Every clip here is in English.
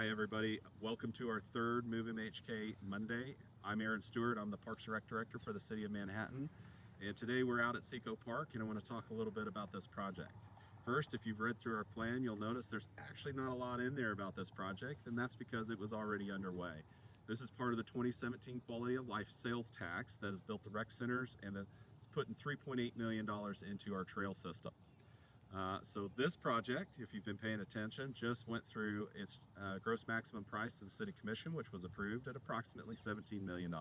Hi everybody, welcome to our third Move MHK Monday. I'm Aaron Stewart, I'm the Parks Rec Director for the City of Manhattan. And today we're out at CiCo Park and I want to talk a little bit about this project. First, if you've read through our plan, you'll notice there's actually not a lot in there about this project, and that's because it was already underway. This is part of the 2017 Quality of Life Sales Tax that has built the rec centers and is putting $3.8 million into our trail system. So this project, if you've been paying attention, just went through its gross maximum price to the City Commission, which was approved at approximately $17 million.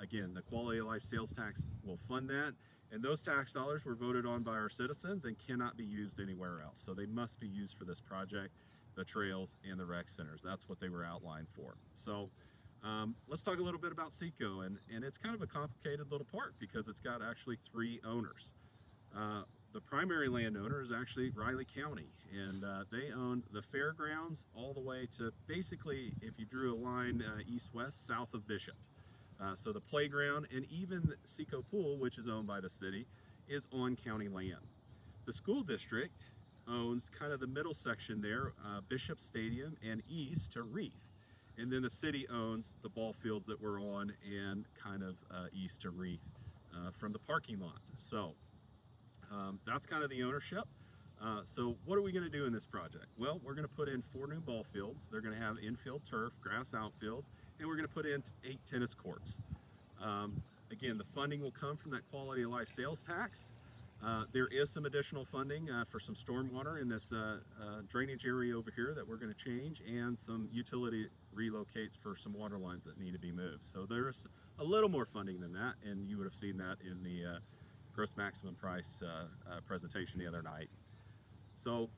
Again, the Quality of Life Sales Tax will fund that, and those tax dollars were voted on by our citizens and cannot be used anywhere else. So they must be used for this project, the trails and the rec centers. That's what they were outlined for. So let's talk a little bit about CiCo, and it's kind of a complicated little park because it's got actually three owners. The primary landowner is actually Riley County, and they own the fairgrounds all the way to basically, if you drew a line east-west, south of Bishop. So the playground and even CiCo Pool, which is owned by the city, is on county land. The school district owns kind of the middle section there, Bishop Stadium and east to Reef. And then the city owns the ball fields that we're on and kind of east to Reef from the parking lot. So that's kind of the ownership. So what are we going to do in this project? Well, we're going to put in 4 new ball fields. They're going to have infield turf, grass outfields, and we're going to put in 8 tennis courts. Again, the funding will come from that Quality of Life Sales Tax. There is some additional funding for some stormwater in this drainage area over here that we're going to change, and some utility relocates for some water lines that need to be moved. So there's a little more funding than that, and you would have seen that in the gross maximum price presentation the other night. So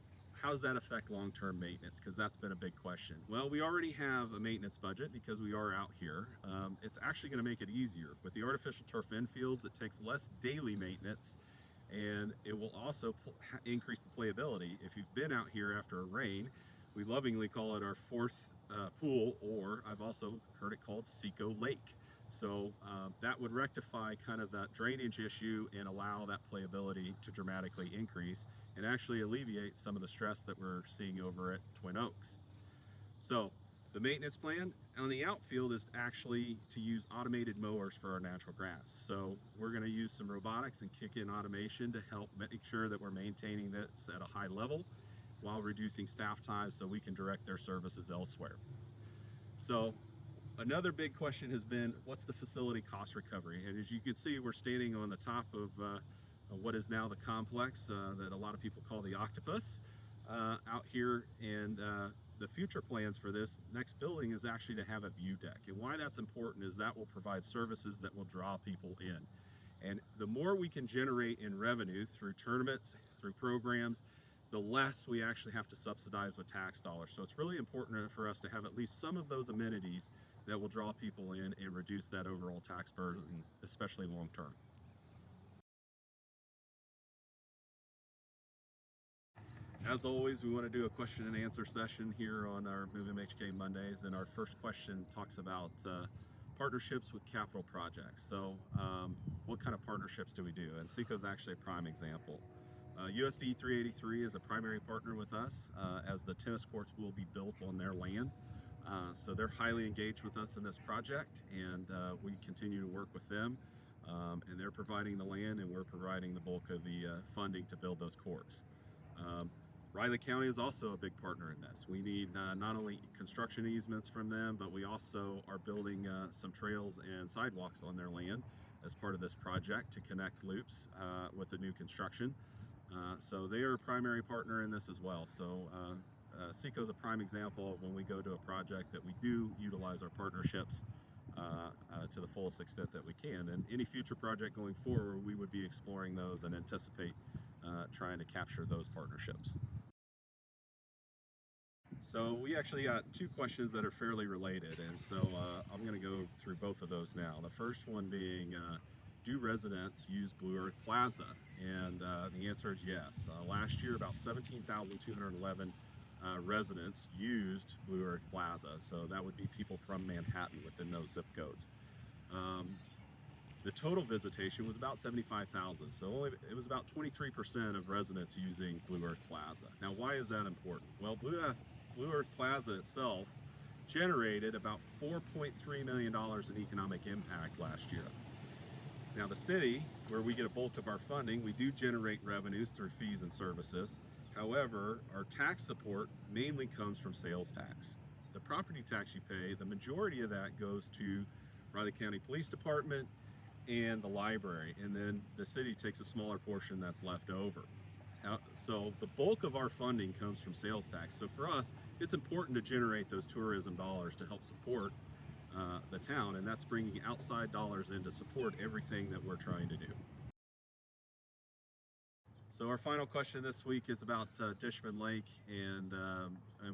how does that affect long-term maintenance? Because that's been a big question. Well, we already have a maintenance budget because we are out here. It's actually going to make it easier. With the artificial turf infields, it takes less daily maintenance, and it will also increase the playability. If you've been out here after a rain, we lovingly call it our fourth pool, or I've also heard it called CiCo Lake. So that would rectify kind of that drainage issue and allow that playability to dramatically increase and actually alleviate some of the stress that we're seeing over at Twin Oaks. So the maintenance plan on the outfield is actually to use automated mowers for our natural grass. So we're going to use some robotics and kick in automation to help make sure that we're maintaining this at a high level while reducing staff time so we can direct their services elsewhere. So another big question has been, what's the facility cost recovery? And as you can see, we're standing on the top of what is now the complex that a lot of people call the octopus out here. And the future plans for this next building is actually to have a view deck. And why that's important is that will provide services that will draw people in. And the more we can generate in revenue through tournaments, through programs, the less we actually have to subsidize with tax dollars. So it's really important for us to have at least some of those amenities that will draw people in and reduce that overall tax burden, especially long term. As always, we want to do a question and answer session here on our Move MHK Mondays, and our first question talks about partnerships with capital projects. So what kind of partnerships do we do? And CiCo is actually a prime example. USD 383 is a primary partner with us as the tennis courts will be built on their land. So they're highly engaged with us in this project, and we continue to work with them. And they're providing the land, and we're providing the bulk of the funding to build those courts. Riley County is also a big partner in this. We need not only construction easements from them, but we also are building some trails and sidewalks on their land as part of this project to connect loops with the new construction. So they are a primary partner in this as well. So CiCo is a prime example of when we go to a project that we do utilize our partnerships to the fullest extent that we can. And any future project going forward, we would be exploring those and anticipate trying to capture those partnerships. So we actually got 2 questions that are fairly related, and so I'm going to go through both of those now. The first one being, do residents use Blue Earth Plaza? And the answer is yes. Last year, about 17,211 residents used Blue Earth Plaza, so that would be people from Manhattan within those zip codes. The total visitation was about 75,000, so it was about 23% of residents using Blue Earth Plaza. Now, why is that important? Well, Blue Earth Blue Earth Plaza itself generated about $4.3 million in economic impact last year. Now the city, where we get a bulk of our funding, we do generate revenues through fees and services. However, our tax support mainly comes from sales tax. The property tax you pay, the majority of that goes to Riley County Police Department and the library, and then the city takes a smaller portion that's left over. So the bulk of our funding comes from sales tax. So for us, it's important to generate those tourism dollars to help support the town, and that's bringing outside dollars in to support everything that we're trying to do. So our final question this week is about Dishman Lake and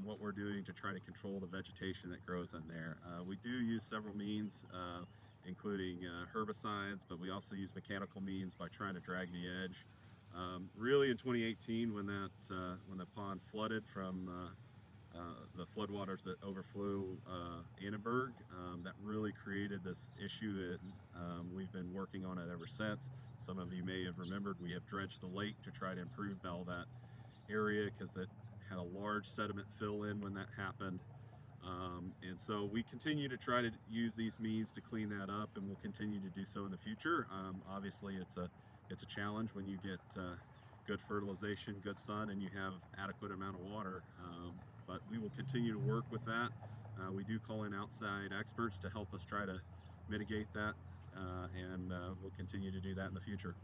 what we're doing to try to control the vegetation that grows in there. We do use several means, including herbicides, but we also use mechanical means by trying to drag the edge. Really in 2018, when the pond flooded from the floodwaters that overflew Annenberg, that really created this issue that we've been working on it ever since. Some of you may have remembered we have dredged the lake to try to improve all that area because it had a large sediment fill in when that happened. And so we continue to try to use these means to clean that up, and we'll continue to do so in the future. Obviously it's a challenge when you get good fertilization, good sun, and you have adequate amount of water. But we will continue to work with that. We do call in outside experts to help us try to mitigate that, and we'll continue to do that in the future.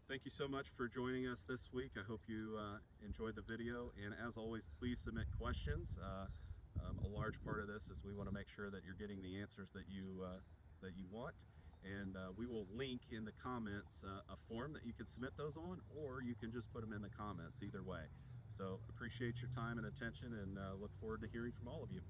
Thank you so much for joining us this week. I hope you enjoyed the video, and as always, please submit questions. A large part of this is we want to make sure that you're getting the answers that you want, and we will link in the comments a form that you can submit those on, or you can just put them in the comments, either way. So appreciate your time and attention, and look forward to hearing from all of you.